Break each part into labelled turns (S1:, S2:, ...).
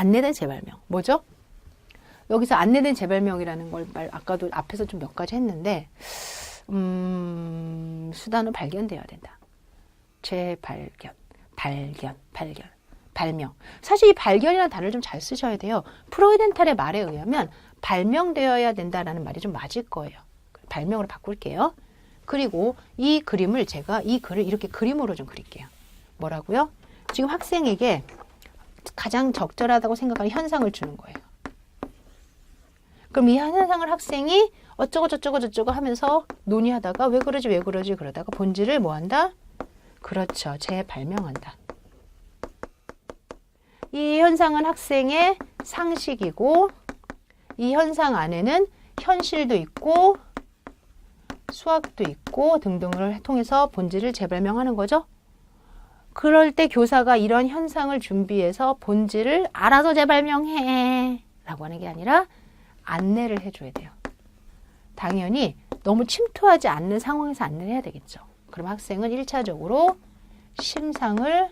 S1: 안내된 재발명. 뭐죠? 여기서 안내된 재발명이라는 걸 아까도 앞에서 좀 몇 가지 했는데 수단은 발견되어야 된다. 재발견, 발명. 사실 이 발견이라는 단어를 좀 잘 쓰셔야 돼요. 프로이덴탈의 말에 의하면 발명되어야 된다라는 말이 좀 맞을 거예요. 발명으로 바꿀게요. 그리고 이 그림을 제가 이 글을 이렇게 그림으로 좀 그릴게요. 뭐라고요? 지금 학생에게 가장 적절하다고 생각하는 현상을 주는 거예요. 그럼 이 현상을 학생이 어쩌고 저쩌고 하면서 논의하다가 왜 그러지 그러다가 본질을 뭐 한다? 그렇죠. 재발명한다. 이 현상은 학생의 상식이고 이 현상 안에는 현실도 있고 수학도 있고 등등을 통해서 본질을 재발명하는 거죠. 그럴 때 교사가 이런 현상을 준비해서 본질을 알아서 재발명해 라고 하는 게 아니라 안내를 해줘야 돼요. 당연히 너무 침투하지 않는 상황에서 안내를 해야 되겠죠. 그럼 학생은 1차적으로 심상을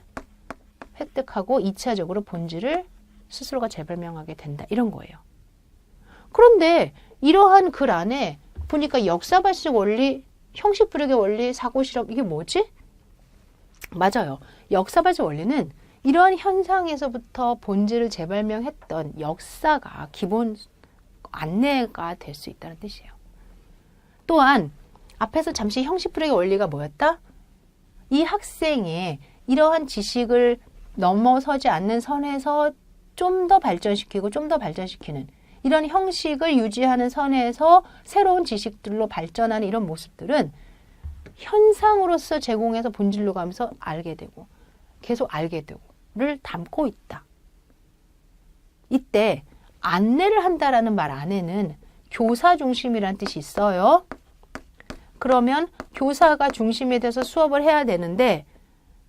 S1: 획득하고 2차적으로 본질을 스스로가 재발명하게 된다. 이런 거예요. 그런데 이러한 글 안에 보니까 역사발식 원리, 형식불역의 원리, 사고실험 이게 뭐지? 맞아요. 역사발식 원리는 이러한 현상에서부터 본질을 재발명했던 역사가 기본 안내가 될 수 있다는 뜻이에요. 또한 앞에서 잠시 형식불역의 원리가 뭐였다? 이 학생의 이러한 지식을 넘어서지 않는 선에서 좀 더 발전시키는 이런 형식을 유지하는 선에서 새로운 지식들로 발전하는 이런 모습들은 현상으로서 제공해서 본질로 가면서 알게 되고 계속 알게 되고를 담고 있다. 이때 안내를 한다라는 말 안에는 교사 중심이라는 뜻이 있어요. 그러면 교사가 중심이 돼서 수업을 해야 되는데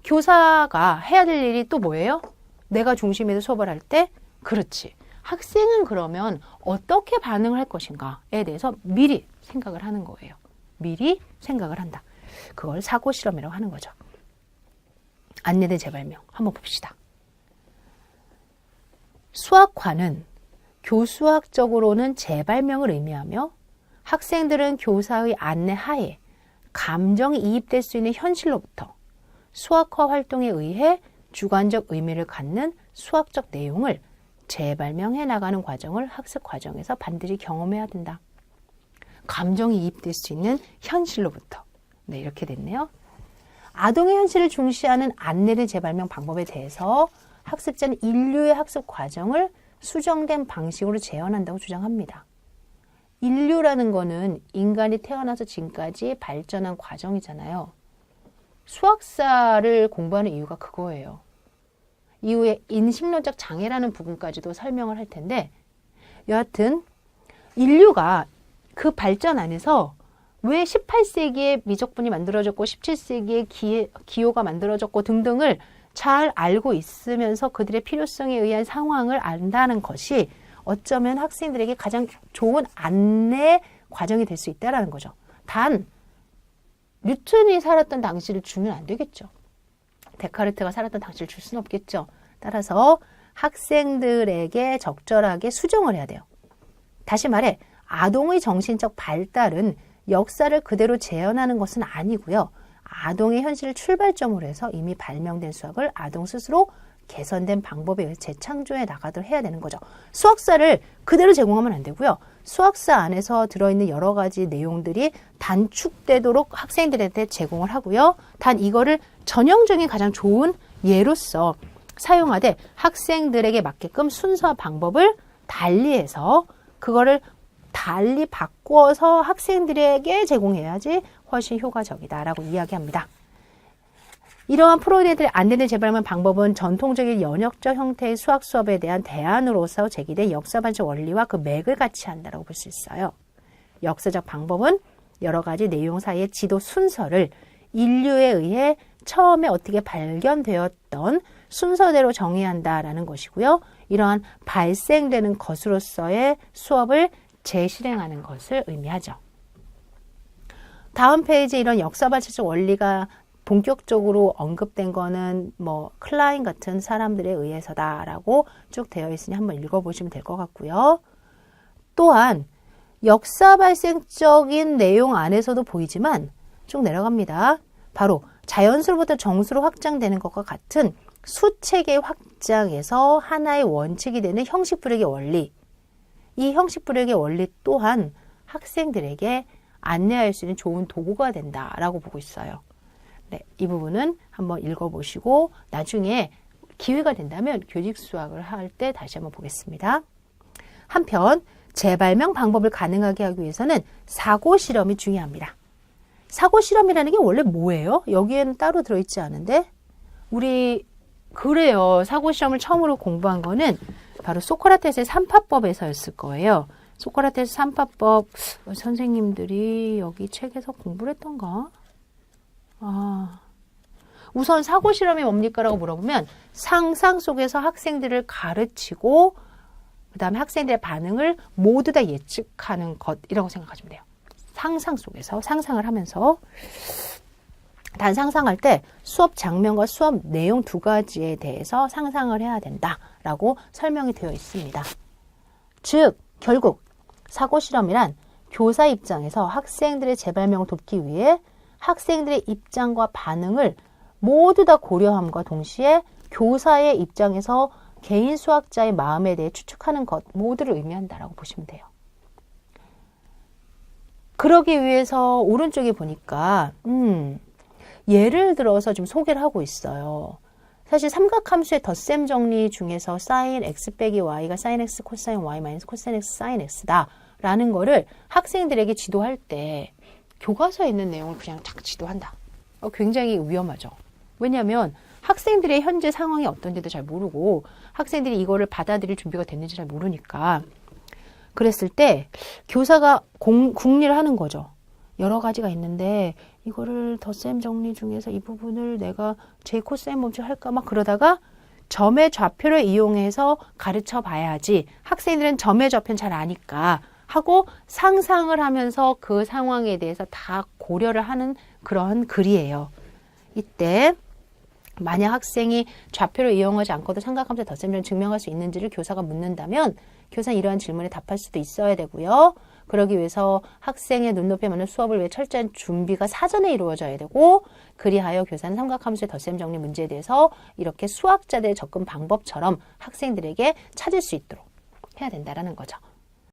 S1: 교사가 해야 될 일이 또 뭐예요? 내가 중심이 돼서 수업을 할 때 그렇지. 학생은 그러면 어떻게 반응을 할 것인가에 대해서 미리 생각을 하는 거예요. 미리 생각을 한다. 그걸 사고실험이라고 하는 거죠. 안내된 재발명 한번 봅시다. 수학과는 교수학적으로는 재발명을 의미하며 학생들은 교사의 안내 하에 감정이 이입될 수 있는 현실로부터 수학화 활동에 의해 주관적 의미를 갖는 수학적 내용을 재발명해 나가는 과정을 학습 과정에서 반드시 경험해야 된다. 감정이 이입될 수 있는 현실로부터. 네, 이렇게 됐네요. 아동의 현실을 중시하는 안내된 재발명 방법에 대해서 학습자는 인류의 학습 과정을 수정된 방식으로 재현한다고 주장합니다. 인류라는 거는 인간이 태어나서 지금까지 발전한 과정이잖아요. 수학사를 공부하는 이유가 그거예요. 이후에 인식론적 장애라는 부분까지도 설명을 할 텐데 여하튼 인류가 그 발전 안에서 왜 18세기에 미적분이 만들어졌고 17세기에 기호가 만들어졌고 등등을 잘 알고 있으면서 그들의 필요성에 의한 상황을 안다는 것이 어쩌면 학생들에게 가장 좋은 안내 과정이 될 수 있다는 거죠. 단 뉴턴이 살았던 당시를 주면 안 되겠죠. 데카르트가 살았던 당시를 줄 수는 없겠죠. 따라서 학생들에게 적절하게 수정을 해야 돼요. 다시 말해 아동의 정신적 발달은 역사를 그대로 재현하는 것은 아니고요. 아동의 현실을 출발점으로 해서 이미 발명된 수학을 아동 스스로 개선된 방법에 의해 재창조해 나가도록 해야 되는 거죠. 수학사를 그대로 제공하면 안 되고요. 수학사 안에서 들어있는 여러 가지 내용들이 단축되도록 학생들한테 제공을 하고요. 단 이거를 전형적인 가장 좋은 예로서 사용하되 학생들에게 맞게끔 순서와 방법을 달리해서 그거를 달리 바꾸어서 학생들에게 제공해야지 훨씬 효과적이다라고 이야기합니다. 이러한 프로이덴탈의 안내된 재발명 방법은 전통적인 연역적 형태의 수학 수업에 대한 대안으로서 제기된 역사반적 원리와 그 맥을 같이 한다고 볼 수 있어요. 역사적 방법은 여러 가지 내용 사이의 지도 순서를 인류에 의해 처음에 어떻게 발견되었던 순서대로 정의한다라는 것이고요. 이러한 발생되는 것으로서의 수업을 재실행하는 것을 의미하죠. 다음 페이지에 이런 역사발전적 원리가 본격적으로 언급된 거는 뭐 클라인 같은 사람들에 의해서다라고 쭉 되어 있으니 한번 읽어보시면 될 것 같고요. 또한 역사 발생적인 내용 안에서도 보이지만 쭉 내려갑니다. 바로 자연수로부터 정수로 확장되는 것과 같은 수체계 확장에서 하나의 원칙이 되는 형식불역의 원리, 이 형식불역의 원리 또한 학생들에게 안내할 수 있는 좋은 도구가 된다라고 보고 있어요. 네, 이 부분은 한번 읽어보시고 나중에 기회가 된다면 교직 수학을 할 때 다시 한번 보겠습니다. 한편 재발명 방법을 가능하게 하기 위해서는 사고 실험이 중요합니다. 사고 실험이라는 게 원래 뭐예요? 여기에는 따로 들어있지 않은데 우리 그래요. 사고 실험을 처음으로 공부한 거는 바로 소크라테스의 삼파법에서였을 거예요. 소크라테스 삼파법 선생님들이 여기 책에서 공부를 했던가? 우선 사고 실험이 뭡니까? 라고 물어보면 상상 속에서 학생들을 가르치고 그 다음에 학생들의 반응을 모두 다 예측하는 것이라고 생각하시면 돼요. 상상 속에서 상상을 하면서 단 상상할 때 수업 장면과 수업 내용 두 가지에 대해서 상상을 해야 된다라고 설명이 되어 있습니다. 즉 결국 사고 실험이란 교사 입장에서 학생들의 재발명을 돕기 위해 학생들의 입장과 반응을 모두 다 고려함과 동시에 교사의 입장에서 개인 수학자의 마음에 대해 추측하는 것 모두를 의미한다라고 보시면 돼요. 그러기 위해서 오른쪽에 보니까 예를 들어서 좀 소개를 하고 있어요. 사실 삼각함수의 덧셈 정리 중에서 sin x 빼기 y가 sin x 코사인 y 마이너스 코사인 x sin x다 라는 거를 학생들에게 지도할 때 교과서에 있는 내용을 그냥 쫙 지도한다. 굉장히 위험하죠. 왜냐하면 학생들의 현재 상황이 어떤지도 잘 모르고 학생들이 이거를 받아들일 준비가 됐는지 잘 모르니까 그랬을 때 교사가 궁리를 하는 거죠. 여러 가지가 있는데 이거를 덧셈 정리 중에서 이 부분을 내가 제 코사인 법칙 할까 막 그러다가 점의 좌표를 이용해서 가르쳐 봐야지 학생들은 점의 좌표는 잘 아니까 하고 상상을 하면서 그 상황에 대해서 다 고려를 하는 그런 글이에요. 이때 만약 학생이 좌표를 이용하지 않고도 삼각함수의 덧셈을 증명할 수 있는지를 교사가 묻는다면 교사는 이러한 질문에 답할 수도 있어야 되고요. 그러기 위해서 학생의 눈높이에 맞는 수업을 위해 철저한 준비가 사전에 이루어져야 되고 그리하여 교사는 삼각함수의 덧셈 정리 문제에 대해서 이렇게 수학자들의 접근 방법처럼 학생들에게 찾을 수 있도록 해야 된다는 거죠.